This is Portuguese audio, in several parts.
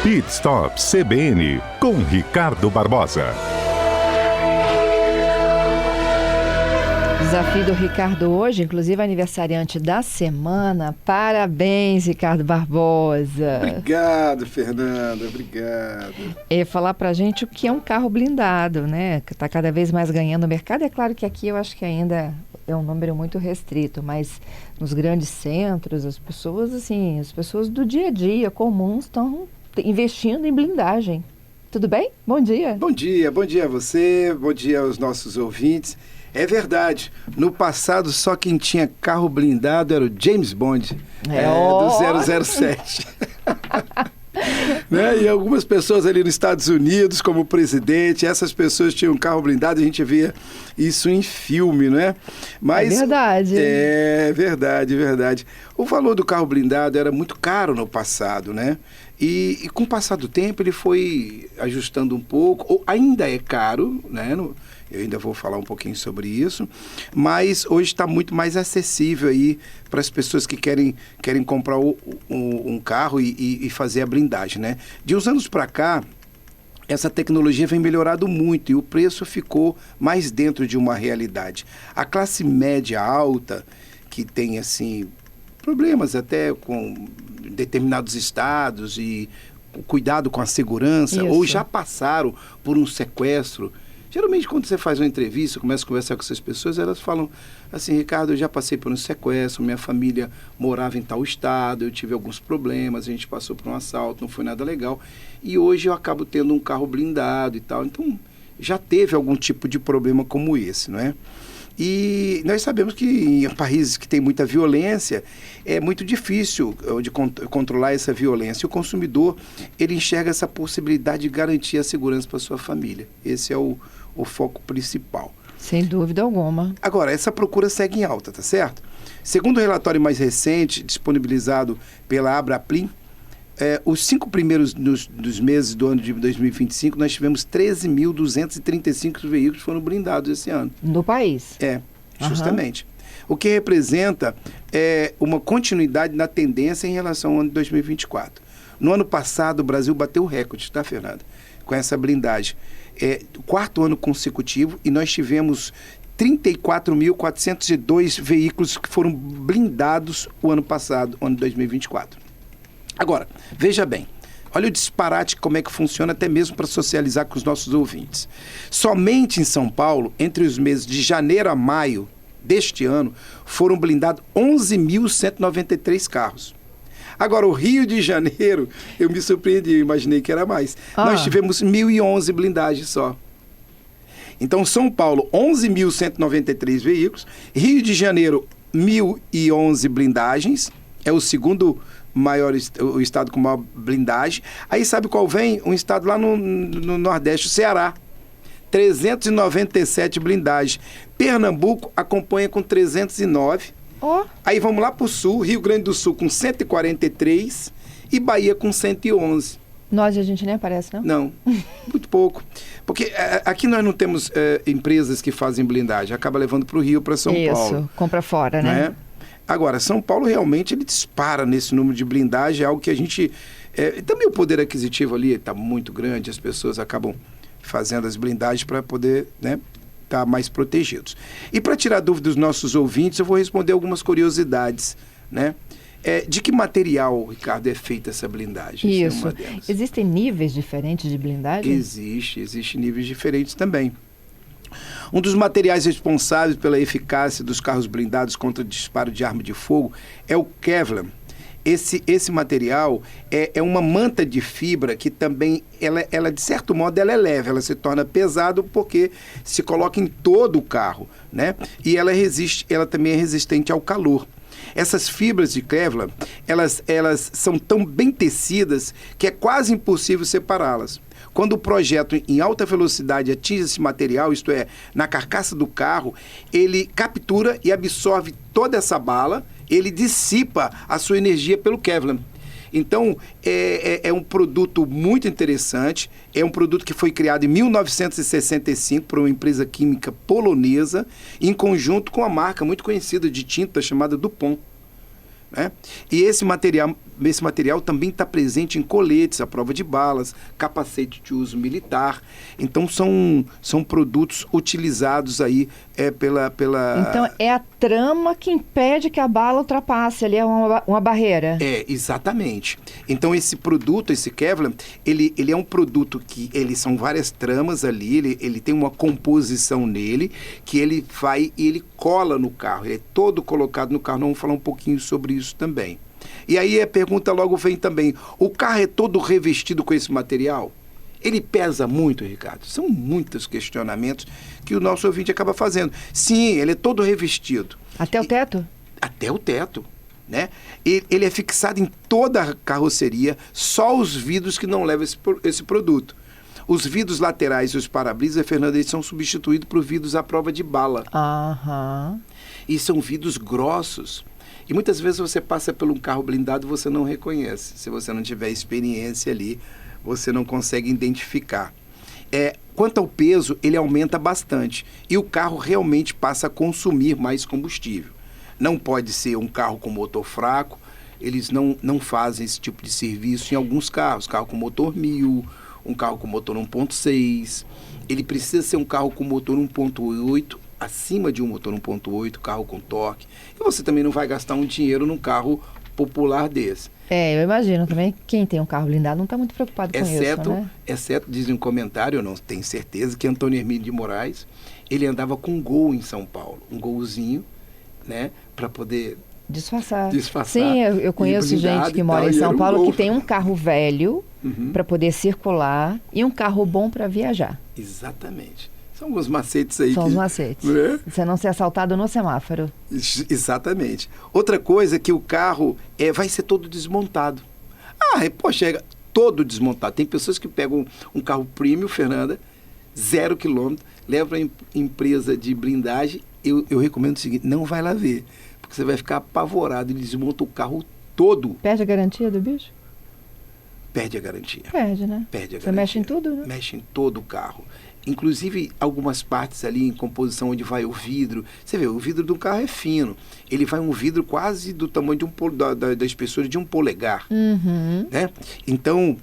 Pit Stop CBN com Ricardo Barbosa. Desafio do Ricardo hoje, inclusive aniversariante da semana. Parabéns, Ricardo Barbosa. Obrigado, Fernanda, obrigado. E falar pra gente o que é um carro blindado, né? Que tá cada vez mais ganhando no mercado. É claro que aqui eu acho que ainda é um número muito restrito, mas nos grandes centros, as pessoas do dia a dia comuns estão investindo em blindagem. Tudo bem? Bom dia. Bom dia a você, bom dia aos nossos ouvintes. É verdade, no passado só quem tinha carro blindado era o James Bond, do 007. Né? E algumas pessoas ali nos Estados Unidos, como o presidente, essas pessoas tinham um carro blindado, a gente via isso em filme, né? Mas, é verdade. É verdade. O valor do carro blindado era muito caro no passado, né? E com o passar do tempo ele foi ajustando um pouco, ou ainda é caro, né? Eu ainda vou falar um pouquinho sobre isso, mas hoje está muito mais acessível aí para as pessoas que querem comprar um carro e fazer a blindagem, né? De uns anos para cá, essa tecnologia vem melhorando muito e o preço ficou mais dentro de uma realidade. A classe média alta, que tem assim problemas até com determinados estados e cuidado com a segurança, isso, ou já passaram por um sequestro. Geralmente, quando você faz uma entrevista, começa a conversar com essas pessoas, elas falam assim: Ricardo, eu já passei por um sequestro, minha família morava em tal estado, eu tive alguns problemas, a gente passou por um assalto, não foi nada legal. E hoje eu acabo tendo um carro blindado e tal. Então, já teve algum tipo de problema como esse, não é? E nós sabemos que em países que tem muita violência, é muito difícil de controlar essa violência. O consumidor, ele enxerga essa possibilidade de garantir a segurança para sua família. Esse é o foco principal. Sem dúvida alguma. Agora, essa procura segue em alta, tá certo? Segundo o relatório mais recente, disponibilizado pela Abraplim, os 5 primeiros dos meses do ano de 2025, nós tivemos 13.235 veículos que foram blindados esse ano. No país? Justamente. O que representa uma continuidade na tendência em relação ao ano de 2024. No ano passado, o Brasil bateu o recorde, tá, Fernanda? Com essa blindagem. O 4º ano consecutivo, e nós tivemos 34.402 veículos que foram blindados o ano passado, ano de 2024. Agora, veja bem, olha o disparate, como é que funciona, até mesmo para socializar com os nossos ouvintes. Somente em São Paulo, entre os meses de janeiro a maio deste ano, foram blindados 11.193 carros. Agora, o Rio de Janeiro, eu me surpreendi, eu imaginei que era mais. Nós tivemos 1.011 blindagens só. Então, São Paulo, 11.193 veículos. Rio de Janeiro, 1.011 blindagens. É o segundo maior, o estado com maior blindagem. Aí sabe qual vem? Um estado lá no Nordeste, o Ceará. 397 blindagens. Pernambuco acompanha com 309. Aí vamos lá para o Sul, Rio Grande do Sul com 143 e Bahia com 111. A gente nem aparece, não? Não, muito pouco. Porque aqui nós não temos empresas que fazem blindagem. Acaba levando para o Rio, para São Paulo. Isso, compra fora, né? Agora, São Paulo realmente ele dispara nesse número de blindagem, é algo que a gente... também o poder aquisitivo ali está muito grande, as pessoas acabam fazendo as blindagens para poder, né, estar mais protegidos. E para tirar dúvida dos nossos ouvintes, eu vou responder algumas curiosidades, né? De que material, Ricardo, é feita essa blindagem? Isso. Existem níveis diferentes de blindagem? Existe níveis diferentes também. Um dos materiais responsáveis pela eficácia dos carros blindados contra disparo de arma de fogo é o Kevlar. Esse material é uma manta de fibra que também, ela de certo modo, ela é leve, ela se torna pesada porque se coloca em todo o carro, né? E ela também é resistente ao calor. Essas fibras de Kevlar, elas são tão bem tecidas que é quase impossível separá-las. Quando o projeto em alta velocidade atinge esse material, isto é, na carcaça do carro, ele captura e absorve toda essa bala, ele dissipa a sua energia pelo Kevlar. Então, é um produto muito interessante, é um produto que foi criado em 1965 por uma empresa química polonesa, em conjunto com uma marca muito conhecida de tinta chamada DuPont. né? E esse material também está presente em coletes à prova de balas, capacete de uso militar. Então são produtos utilizados aí pela... Então é a trama que impede que a bala ultrapasse ali uma barreira. Exatamente. Então esse produto, esse Kevlar, ele é um produto que são várias tramas ali, ele tem uma composição nele, que ele vai e ele cola no carro, ele é todo colocado no carro. Nós vamos falar um pouquinho sobre isso também. E aí a pergunta logo vem também, o carro é todo revestido com esse material? Ele pesa muito, Ricardo? São muitos questionamentos que o nosso ouvinte acaba fazendo. Sim, ele é todo revestido. Até o teto? Até o teto, né? Ele é fixado em toda a carroceria, só os vidros que não levam esse produto. Os vidros laterais e os para-brisas, Fernanda, eles são substituídos por vidros à prova de bala. Aham. E são vidros grossos. E muitas vezes você passa por um carro blindado e você não reconhece. Se você não tiver experiência ali, você não consegue identificar. Quanto ao peso, ele aumenta bastante. E o carro realmente passa a consumir mais combustível. Não pode ser um carro com motor fraco. Eles não fazem esse tipo de serviço em alguns carros. Carro com motor 1000, um carro com motor 1.6. Ele precisa ser um carro com motor 1.8, acima de um motor 1.8, carro com torque. E você também não vai gastar um dinheiro num carro popular desse. Eu imagino também que quem tem um carro blindado não está muito preocupado com isso, né? Exceto, diz um comentário, eu não tenho certeza, que Antônio Hermínio de Moraes, ele andava com um Gol em São Paulo, um Golzinho, né, para poder disfarçar. Sim, eu conheço gente que mora em São Paulo que tem um carro velho para poder circular e um carro bom para viajar. Exatamente. São alguns macetes aí. São os macetes. Né? Você não ser assaltado no semáforo. Exatamente. Outra coisa é que o carro vai ser todo desmontado. Poxa, todo desmontado. Tem pessoas que pegam um carro premium, Fernanda, 0 quilômetro, levam para empresa de blindagem. Eu recomendo o seguinte, não vai lá ver, porque você vai ficar apavorado. Ele desmonta o carro todo. Perde a garantia do bicho? Perde a garantia. Perde, né? Perde a garantia. Você mexe em tudo, né? Mexe em todo o carro. Inclusive, algumas partes ali em composição onde vai o vidro. Você vê, o vidro do carro é fino. Ele vai um vidro quase do tamanho de da espessura de um polegar. Né? Então,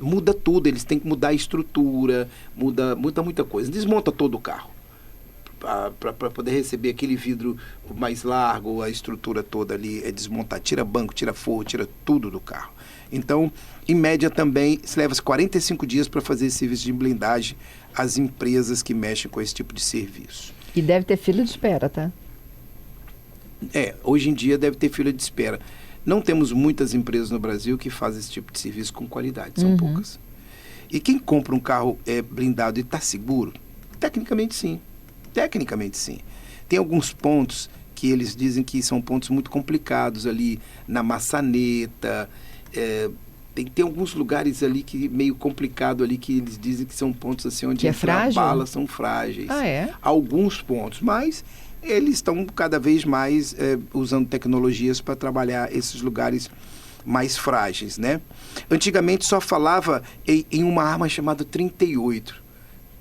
muda tudo. Eles têm que mudar a estrutura, muda muita coisa. Desmonta todo o carro para poder receber aquele vidro mais largo, a estrutura toda ali é desmontar. Tira banco, tira forro, tira tudo do carro. Então, em média também, se leva 45 dias para fazer esse serviço de blindagem às empresas que mexem com esse tipo de serviço. E deve ter fila de espera, tá? Hoje em dia deve ter fila de espera. Não temos muitas empresas no Brasil que fazem esse tipo de serviço com qualidade, são poucas. E quem compra um carro blindado e está seguro? Tecnicamente sim. Tecnicamente sim. Tem alguns pontos que eles dizem que são pontos muito complicados ali na maçaneta. Tem alguns lugares ali que meio complicado ali que eles dizem que são pontos assim onde as balas são frágeis. Alguns pontos, mas eles estão cada vez mais usando tecnologias para trabalhar esses lugares mais frágeis, né? Antigamente só falava em uma arma chamada 38.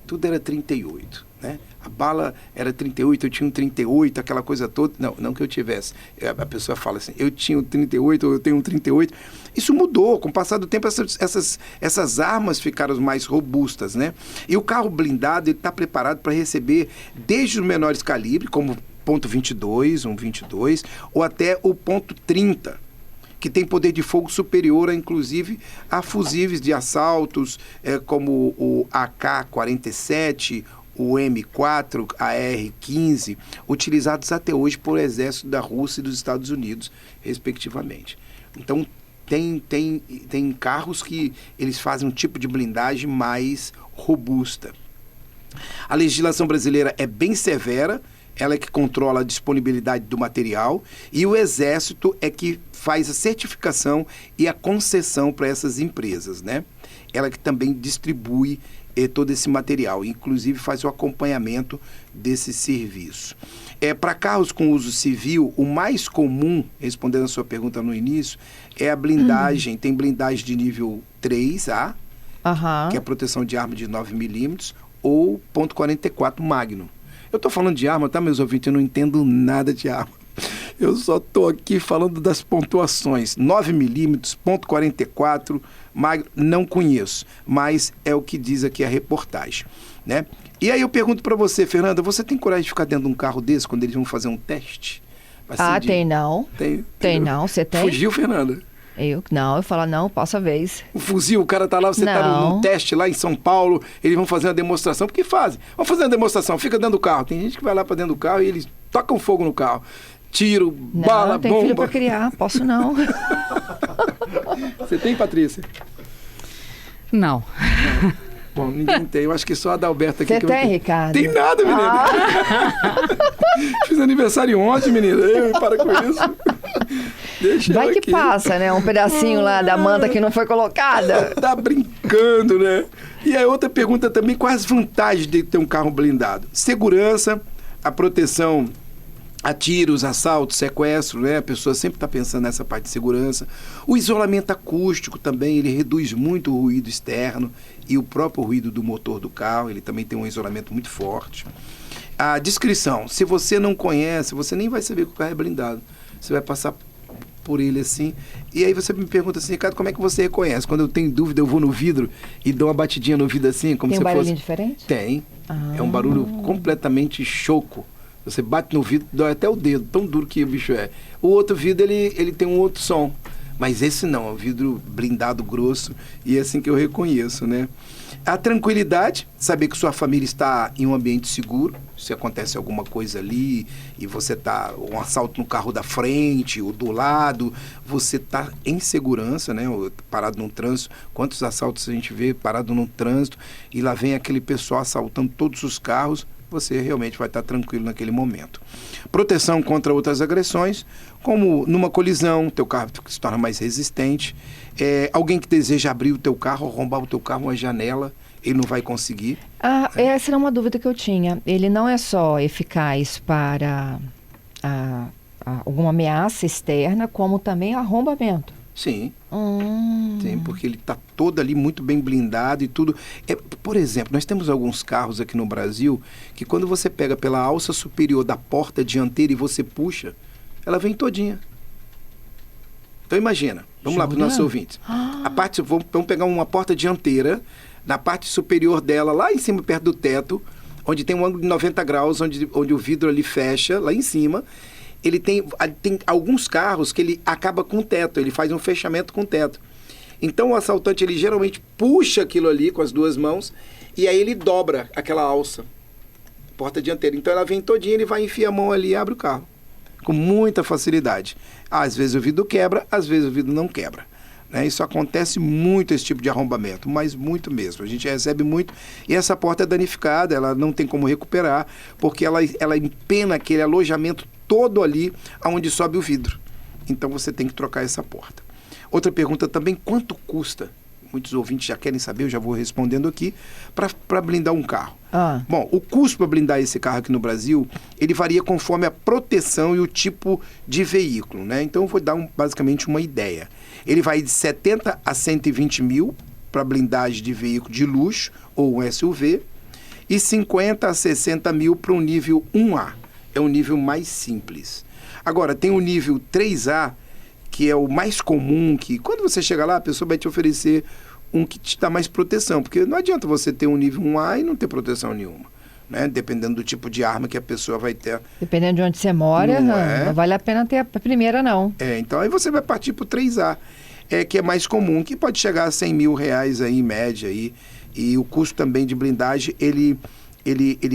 Tudo era 38, né? A bala era 38, eu tinha um 38, aquela coisa toda. Não que eu tivesse. A pessoa fala assim, eu tinha um 38, ou eu tenho um 38. Isso mudou. Com o passar do tempo, essas armas ficaram mais robustas, né? E o carro blindado está preparado para receber desde os menores calibres, como .22, um 22, ou até o .30, que tem poder de fogo superior, inclusive, a fusíveis de assaltos, como o AK-47, o M4, a R-15, utilizados até hoje por exército da Rússia e dos Estados Unidos, respectivamente. Então, tem carros que eles fazem um tipo de blindagem mais robusta. A legislação brasileira é bem severa, ela é que controla a disponibilidade do material, e o Exército é que faz a certificação e a concessão para essas empresas, né? Ela que também distribui todo esse material, inclusive faz o acompanhamento desse serviço. Para carros com uso civil, o mais comum, respondendo a sua pergunta no início, é a blindagem. Tem blindagem de nível 3A, que é a proteção de arma de 9 milímetros, ou .44 Magnum. Eu estou falando de arma, tá, meus ouvintes? Eu não entendo nada de arma. Eu só estou aqui falando das pontuações. 9mm, ponto 44, magro, não conheço, mas é o que diz aqui a reportagem, né? E aí eu pergunto para você, Fernanda, você tem coragem de ficar dentro de um carro desse quando eles vão fazer um teste? Assim, tem não. Tem não, você tem? Fugiu, Fernanda? Eu falo, não, passa a vez. O fuzil, o cara tá lá, você tá num teste lá em São Paulo, eles vão fazer uma demonstração, porque fazem. Vão fazer uma demonstração, fica dentro do carro. Tem gente que vai lá para dentro do carro e eles tocam fogo no carro. Tiro, bala, tem bomba. Filho para criar, posso não. Você tem, Patrícia? Não. Bom, ninguém tem. Eu acho que só a Adalberta aqui. Você tem, Ricardo? Tem nada, menina. Fiz aniversário ontem, menina. Para com isso. Deixa Vai eu que aqui. passa, né? Um pedacinho lá da manta que não foi colocada. Tá brincando, né? E aí outra pergunta também, quais as vantagens de ter um carro blindado? Segurança, a proteção a tiros, assaltos, sequestro, né? A pessoa sempre está pensando nessa parte de segurança. O isolamento acústico também, ele reduz muito o ruído externo e o próprio ruído do motor do carro, ele também tem um isolamento muito forte. A descrição, se você não conhece, você nem vai saber que o carro é blindado. Você vai passar por ele assim, e aí você me pergunta assim, Ricardo, como é que você reconhece? Quando eu tenho dúvida, eu vou no vidro e dou uma batidinha no vidro assim, como se fosse... Tem um barulhinho diferente? Tem. É um barulho completamente choco. Você bate no vidro, dói até o dedo, tão duro que o bicho é. O outro vidro, ele tem um outro som. Mas esse não, é um vidro blindado grosso, e é assim que eu reconheço, né? A tranquilidade, saber que sua família está em um ambiente seguro. Se acontece alguma coisa ali e você está, um assalto no carro da frente ou do lado, você está em segurança, né? Parado no trânsito. Quantos assaltos a gente vê parado no trânsito e lá vem aquele pessoal assaltando todos os carros, você realmente vai estar tranquilo naquele momento. Proteção contra outras agressões, como numa colisão, teu carro se torna mais resistente. Alguém que deseja abrir o teu carro, arrombar o teu carro, uma janela, ele não vai conseguir. Essa era uma dúvida que eu tinha. Ele não é só eficaz para alguma ameaça externa, como também arrombamento. Sim. Sim, porque ele está todo ali muito bem blindado e tudo. Por exemplo, nós temos alguns carros aqui no Brasil que quando você pega pela alça superior da porta dianteira e você puxa, ela vem todinha. Então imagina, vamos lá para os nossos ouvintes. Vamos pegar uma porta dianteira, na parte superior dela, lá em cima, perto do teto, onde tem um ângulo de 90 graus, onde o vidro ali fecha, lá em cima. Ele tem alguns carros que ele acaba com o teto, ele faz um fechamento com o teto. Então o assaltante, ele geralmente puxa aquilo ali com as duas mãos e aí ele dobra aquela alça, porta dianteira. Então ela vem todinha, ele vai enfiar a mão ali e abre o carro, com muita facilidade. Às vezes o vidro quebra, às vezes o vidro não quebra. Né? Isso acontece muito, esse tipo de arrombamento, mas muito mesmo. A gente recebe muito e essa porta é danificada, ela não tem como recuperar, porque ela empena aquele alojamento todo ali aonde sobe o vidro. Então você tem que trocar essa porta. Outra pergunta também, quanto custa? Muitos ouvintes já querem saber, eu já vou respondendo aqui, para blindar um carro. Bom, o custo para blindar esse carro aqui no Brasil, ele varia conforme a proteção e o tipo de veículo, né? Então eu vou dar basicamente uma ideia. Ele vai de 70 a 120 mil para blindagem de veículo de luxo ou um SUV e 50 a 60 mil para um nível 1A. É um nível mais simples. Agora, tem o nível 3A, que é o mais comum, que quando você chega lá, a pessoa vai te oferecer um que te dá mais proteção, porque não adianta você ter um nível 1A e não ter proteção nenhuma, né? Dependendo do tipo de arma que a pessoa vai ter. Dependendo de onde você mora, não vale a pena ter a primeira, não. Então aí você vai partir para o 3A, que é mais comum, que pode chegar a 100 mil reais aí, em média, aí, e o custo também de blindagem, ele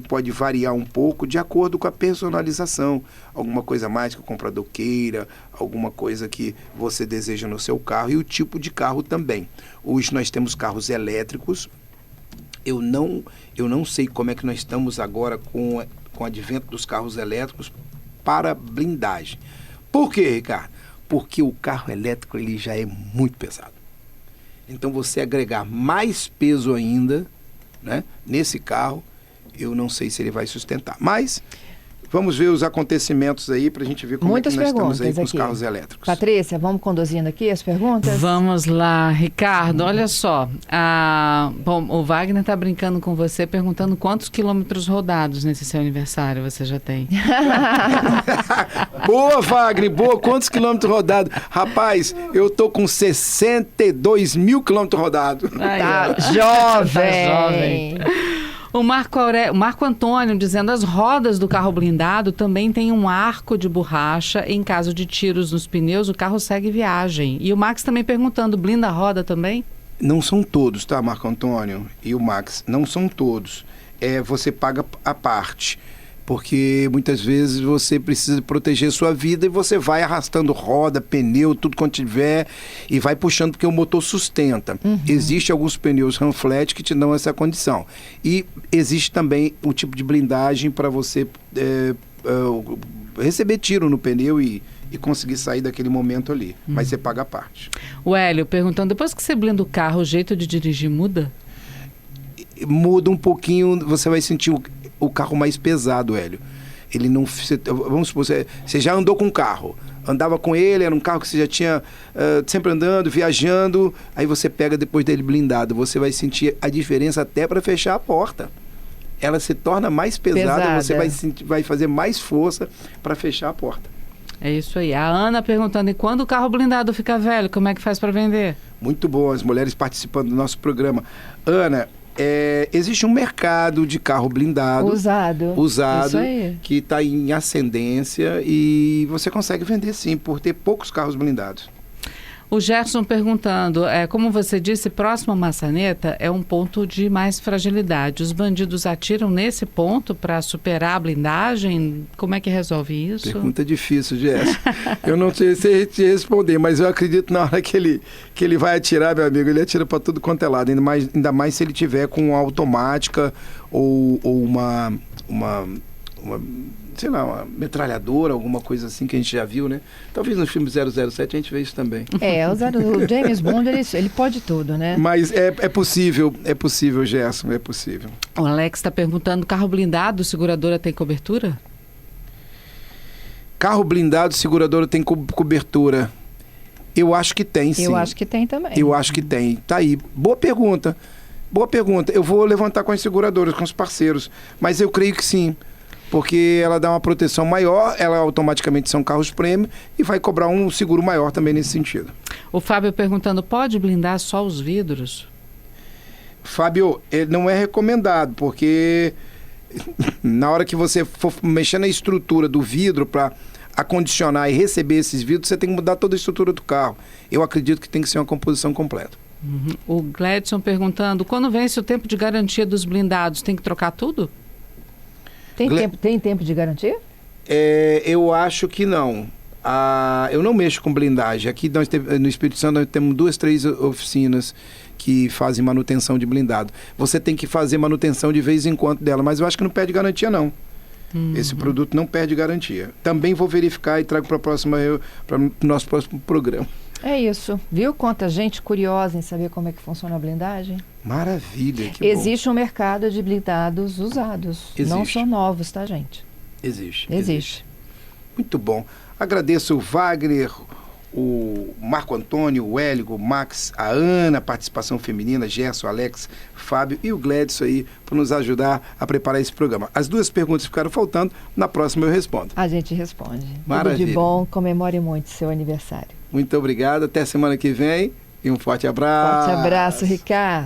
pode variar um pouco de acordo com a personalização. Alguma coisa mais que o comprador queira, alguma coisa que você deseja no seu carro e o tipo de carro também. Hoje nós temos carros elétricos. Eu não sei como é que nós estamos agora com o advento dos carros elétricos para blindagem. Por quê, Ricardo? Porque o carro elétrico ele já é muito pesado. Então você agregar mais peso ainda, né, nesse carro, eu não sei se ele vai sustentar. Mas Vamos ver os acontecimentos aí para a gente ver como Muitas é que nós estamos aí perguntas com os aqui. carros elétricos. Patrícia, vamos conduzindo aqui as perguntas? Vamos lá, Ricardo, olha só. Bom, o Wagner está brincando com você, perguntando quantos quilômetros rodados nesse seu aniversário você já tem. Boa, Wagner, boa. Quantos quilômetros rodados? Rapaz, eu tô com 62 mil quilômetros rodados. Aí, Tá ó. jovem. Tá jovem. O Marco Antônio dizendo as rodas do carro blindado também têm um arco de borracha. Em caso de tiros nos pneus, o carro segue viagem. E o Max também perguntando, blinda a roda também? Não são todos, tá, Marco Antônio e o Max? Não são todos. Você paga a parte. Porque muitas vezes você precisa proteger sua vida e você vai arrastando roda, pneu, tudo quanto tiver e vai puxando porque o motor sustenta. Existem alguns pneus Ramflat que te dão essa condição. E existe também o tipo de blindagem para você receber tiro no pneu e conseguir sair daquele momento ali. Mas você paga a parte. O Hélio perguntando, depois que você blinda o carro, o jeito de dirigir muda? Muda um pouquinho, você vai sentir o carro mais pesado, Hélio. Ele não... Vamos supor, você já andou com um carro, andava com ele, era um carro que você já tinha sempre andando, viajando, aí você pega depois dele blindado, você vai sentir a diferença até para fechar a porta. Ela se torna mais pesada. Você vai fazer mais força para fechar a porta. É isso aí. A Ana perguntando, e quando o carro blindado fica velho, como é que faz para vender? Muito bom, as mulheres participando do nosso programa. Ana, existe um mercado de carro blindado. Usado. Isso aí. Que está em ascendência e você consegue vender sim, por ter poucos carros blindados. O Gerson perguntando, como você disse, próximo à maçaneta é um ponto de mais fragilidade. Os bandidos atiram nesse ponto para superar a blindagem? Como é que resolve isso? Pergunta difícil, Gerson. Eu não sei te responder, mas eu acredito na hora que ele vai atirar, meu amigo, ele atira para tudo quanto é lado. Ainda mais se ele tiver com uma automática ou uma sei lá, uma metralhadora, alguma coisa assim que a gente já viu, né? Talvez no filme 007 a gente vê isso também. O James Bond, ele pode tudo, né? Mas é possível, Gerson, é possível. O Alex está perguntando, carro blindado, seguradora tem cobertura? Carro blindado, seguradora tem cobertura? Eu acho que tem, sim. Eu acho que tem também. Eu acho que tem. Tá aí. Boa pergunta. Eu vou levantar com as seguradoras, com os parceiros. Mas eu creio que sim. Porque ela dá uma proteção maior, ela automaticamente são carros prêmio e vai cobrar um seguro maior também nesse sentido. O Fábio perguntando, pode blindar só os vidros? Fábio, não é recomendado, porque na hora que você for mexer na estrutura do vidro para acondicionar e receber esses vidros, você tem que mudar toda a estrutura do carro. Eu acredito que tem que ser uma composição completa. O Gledson perguntando, quando vence o tempo de garantia dos blindados, tem que trocar tudo? Tem tempo de garantia? Eu acho que não. Eu não mexo com blindagem. Aqui no Espírito Santo nós temos 2, 3 oficinas que fazem manutenção de blindado. Você tem que fazer manutenção de vez em quando dela, mas eu acho que não perde garantia não. Esse produto não perde garantia. Também vou verificar e trago para o nosso próximo programa. É isso. Viu quanta gente curiosa em saber como é que funciona a blindagem? Maravilha, que Existe um mercado de blindados usados. Existe. Não são novos, tá, gente? Existe. Muito bom. Agradeço o Wagner, o Marco Antônio, o Hélio, o Max, a Ana, a participação feminina, Gerson, Alex, Fábio e o Gledson aí por nos ajudar a preparar esse programa. As 2 perguntas ficaram faltando, na próxima eu respondo. A gente responde. Maravilha. Tudo de bom, comemore muito seu aniversário. Muito obrigado, até semana que vem e um forte abraço. Forte abraço, Ricardo.